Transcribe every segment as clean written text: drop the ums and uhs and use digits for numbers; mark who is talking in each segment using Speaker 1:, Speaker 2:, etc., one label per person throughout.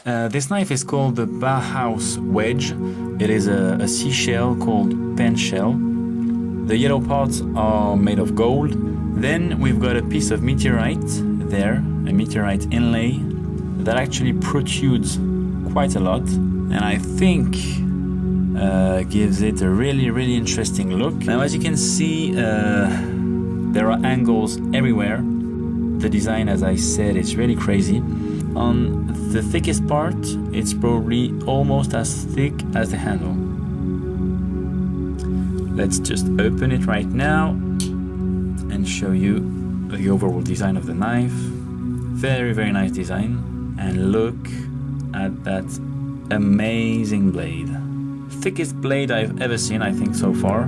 Speaker 1: This knife is called the Bauhaus Wedge. It is a seashell called pen shell. The yellow parts are made of gold. Then we've got a piece of meteorite there, a meteorite inlay that actually protrudes quite a lot, and I think gives it a really interesting look. Now, as you can see, there are angles everywhere. The design, as I said, is really crazy. On the thickest part, it's probably almost as thick as the handle. Let's just open it right now and show you the overall design of the knife. Very nice design. And look at that amazing blade. Thickest blade I've ever seen, I think, so far,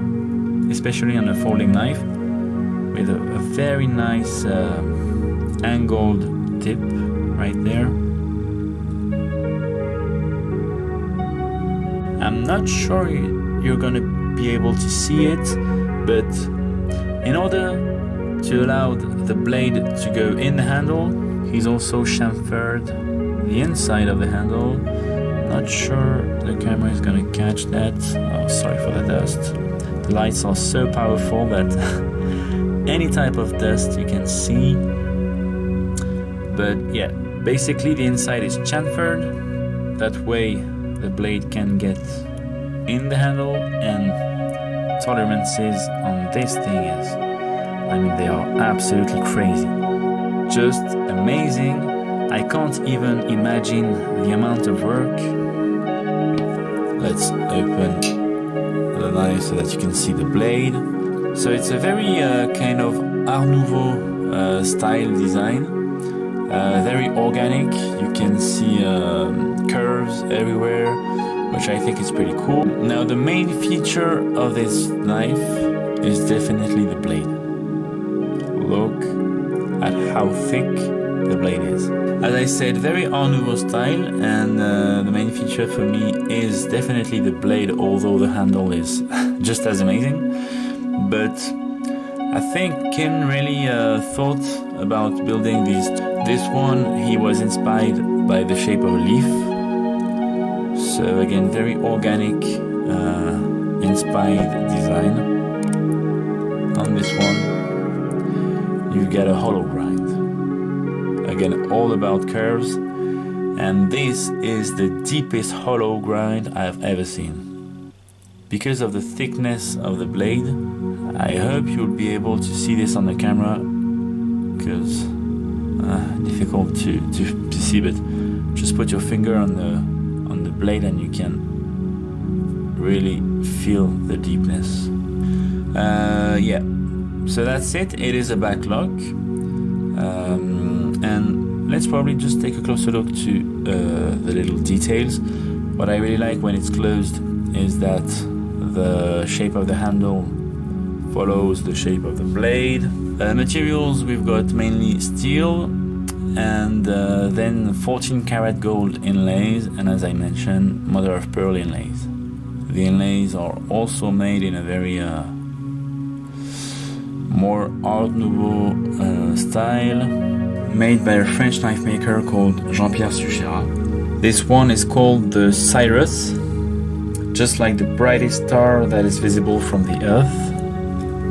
Speaker 1: especially on a folding knife, with a very nice angled tip right there. I'm not sure you're gonna be able to see it, but in order to allow the blade to go in the handle, he's also chamfered the inside of the handle. Not sure the camera is gonna catch that. Oh, sorry for the dust. The lights are so powerful that any type of dust you can see. But yeah, basically the inside is chamfered. That way the blade can get in the handle, and tolerances on this thing is, I mean, they are absolutely crazy. Just amazing. I can't even imagine the amount of work. Let's open the knife so that you can see the blade. So it's a very kind of Art Nouveau style design. Very organic. You can see curves everywhere, which I think is pretty cool. Now, the main feature of this knife is definitely the blade. Look at how thick the blade is. As I said, very Art Nouveau style, and the main feature for me is definitely the blade, although the handle is just as amazing. But I think Kim really thought about building these. This one, he was inspired by the shape of a leaf. So again, very organic, inspired design. On this one, you've got a hollow grind. Again, all about curves. And this is the deepest hollow grind I've ever seen. Because of the thickness of the blade, I hope you'll be able to see this on the camera, because difficult to see, but just put your finger on the blade and you can really feel the deepness. Yeah, so that's it. It is a backlock, and let's probably just take a closer look to the little details. What I really like when it's closed is that the shape of the handle follows the shape of the blade. Materials, we've got mainly steel, and then 14 karat gold inlays, and as I mentioned, mother of pearl inlays. The inlays are also made in a very more Art Nouveau style, made by a French knife maker called Jean-Pierre Suchera. This one is called the Sirius, just like the brightest star that is visible from the earth.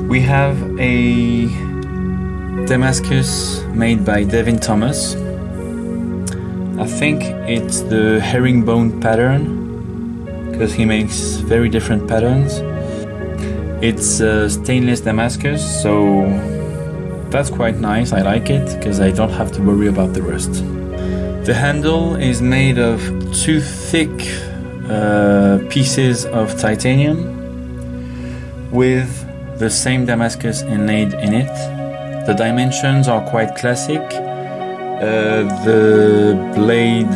Speaker 1: We have a Damascus made by Devin Thomas. I think it's the herringbone pattern, because he makes very different patterns. It's stainless Damascus, so that's quite nice. I like it because I don't have to worry about the rust. The handle is made of two thick pieces of titanium with the same Damascus inlaid in it. The dimensions are quite classic. The blade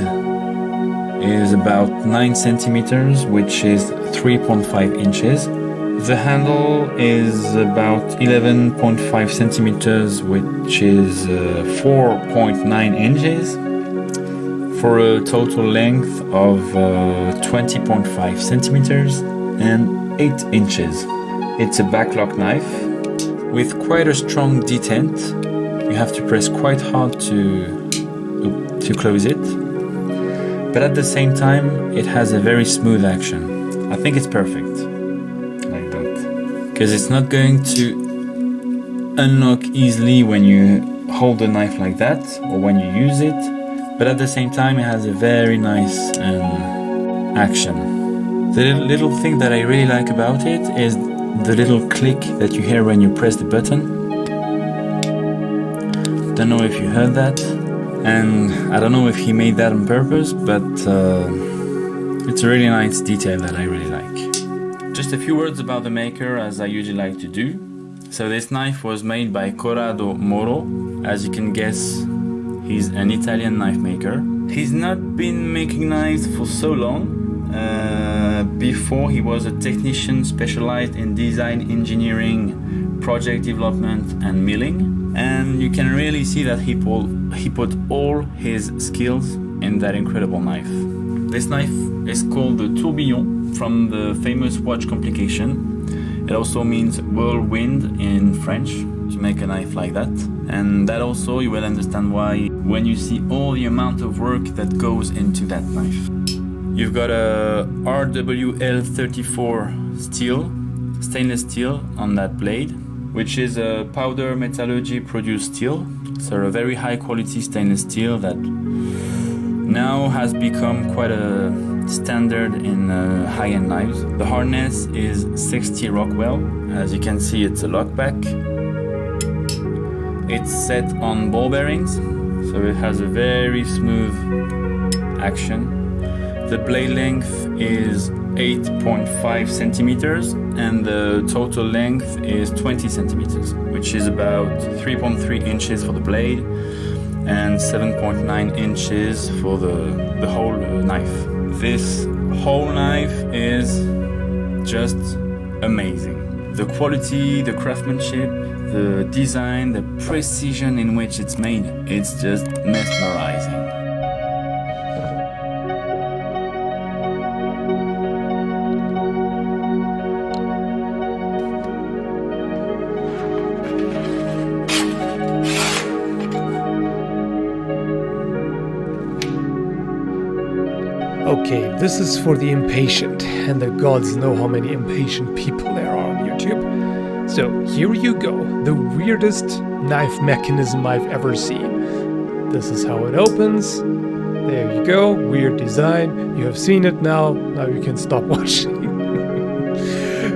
Speaker 1: is about 9 centimeters, which is 3.5 inches. The handle is about 11.5 centimeters, which is 4.9 inches, for a total length of 20.5 centimeters and 8 inches. It's a backlock knife with quite a strong detent. You have to press quite hard to close it. but at the same time it has a very smooth action. I think it's perfect like that, because it's not going to unlock easily when you hold the knife like that or when you use it, but at the same time it has a very nice action. The little thing that I really like about it is the little click that you hear when you press the button. Don't know if you heard that, and I don't know if he made that on purpose, but it's a really nice detail that I really like. Just a few words about the maker, as I usually like to do. So this knife was made by Corrado Moro. As you can guess, he's an Italian knife maker. He's not been making knives for so long. Before, he was a technician specialized in design engineering, project development and milling. And you can really see that he put all his skills in that incredible knife. This knife is called the Tourbillon, from the famous watch complication. It also means whirlwind in French, to make a knife like that. And that also you will understand why when you see all the amount of work that goes into that knife. You've got a RWL34 stainless steel on that blade, which is a powder metallurgy produced steel. So a very high quality stainless steel that now has become quite a standard in high-end knives. The harness is 60 Rockwell. As you can see, it's a lockback. It's set on ball bearings, so it has a very smooth action. The blade length is 8.5 centimeters and the total length is 20 centimeters, which is about 3.3 inches for the blade and 7.9 inches for the whole knife. This whole knife is just amazing. The quality, the craftsmanship, the design, the precision in which it's made, it's just mesmerizing.
Speaker 2: Okay, this is for the impatient, and the gods know how many impatient people there are on YouTube. So here you go, the weirdest knife mechanism I've ever seen. This is how it opens. There you go, weird design. You have seen it now you can stop watching.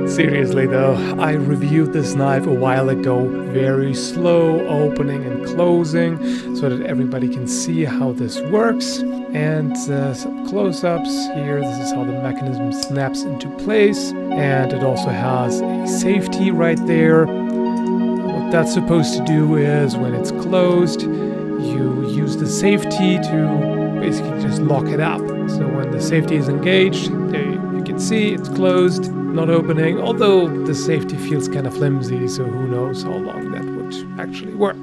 Speaker 2: Seriously though, I reviewed this knife a while ago, very slow opening and closing, so that everybody can see how this works. And some close-ups here. This is how the mechanism snaps into place, and it also has a safety right there. What that's supposed to do is when it's closed, you use the safety to basically just lock it up. So when the safety is engaged, there you can see it's closed, not opening, although the safety feels kind of flimsy, so who knows how long that would actually work.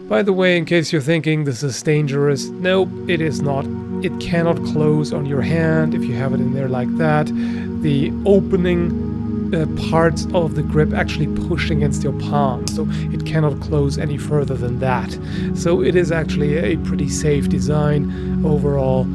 Speaker 2: By the way, in case you're thinking this is dangerous, nope, it is not. It cannot close on your hand if you have it in there like that. The opening parts of the grip actually push against your palm, so it cannot close any further than that. So it is actually a pretty safe design overall.